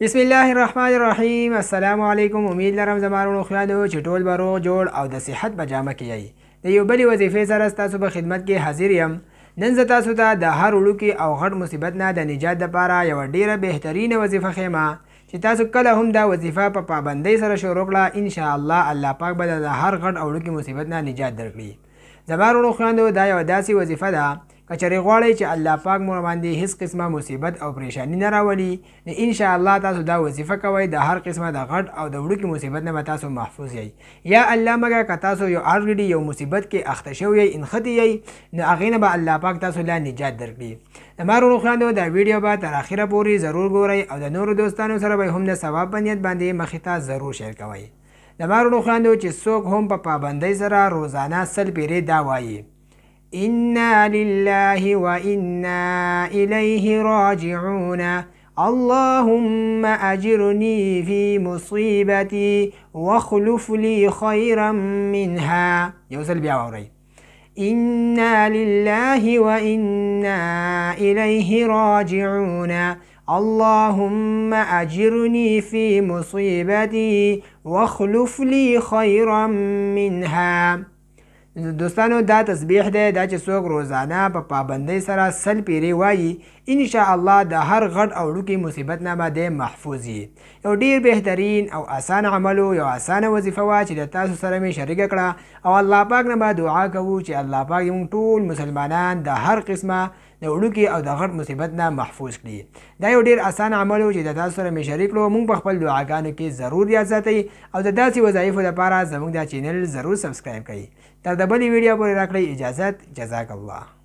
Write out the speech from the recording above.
بسم الله الرحمن الرحیم. السلام علیکم. امید لرم زمارونو خویانو چې ټول به روغ جوړ او د صحت په جامه کې یئ. د یو بلې وظیفې سره ستاسو په خدمت کې حاضر یم. نن زه تاسو ته د هر وړوکي او غټ مصیبت نه د نجات دپاره یوه ډیره بهترینه وظیفه ښیمه چې تاسو کله هم دا وظیفه په پابندۍ سره شروع کړه، انشاءالله الله پاک به د هر غټ او وړوکي مصیبت نه نجات درکړي. زما وروڼو خویندو، دا یوه داسې وظیفه ده که چېرې غواړئ چې الله پاک مو باندې هیڅ قسمه مصیبت او پریشانی نه راولي، نو انشاءالله تاسو دا وظیفه کوئ، د هر قسمه د غټ او د وړوکي مصیبت نه به تاسو محفوظ یئ. یا الله مګر که تاسو یو الریډي یو مصیبت کې اخته شوي یئ، انختی یئ، نو هغې نه به الله پاک تاسو لا نجات درکړي. زما وروڼو خویندو، دا ویډیو به تر اخره پورې ضرور ګورئ او د نورو دوستانو سره به هم د ثواب په نیت باندې مخې ته ضرور شیر کوئ. زما وروڼو خویندو چې څوک هم په پابندۍ سره روزانه 100 پیرې دا وایي: إنا لله وإنا إليه راجعون، اللهم أجرني في مصيبتي واخلف لي خيرا منها. يوصل بيا ووري: إنا لله وإنا إليه راجعون، اللهم أجرني في مصيبتي واخلف لي خيرا منها. دوستانو، دا تسبیح دی، دا چې څوک روزانه په پابندۍ سره 100 پیرې وایي، انشاءالله د هر غټ او وړوکي مصیبت نه به دی محفوظ وي. یو ډیر بهترین او آسان عملو، یو آسانه وظیفه وه چې د تاسو سره مې شریکه کړه، او الله پاک نه به دعا کوو چې الله پاک زموږ ټول مسلمانان د هر قسمه د وړوکي او د غټ مصیبت نه محفوظ کړي. دا یو ډیر آسان عمل و چې د تاسو سره مې شریک کړو. موږ په خپل دعاګانو کې ضرور یاد ساتئ او د داسې وظایفو لپاره زموږ دا چینل ضرور سبسکرایب کړئ. تر د بلې ویډیو پورې راکړئ اجازت. جزاک الله.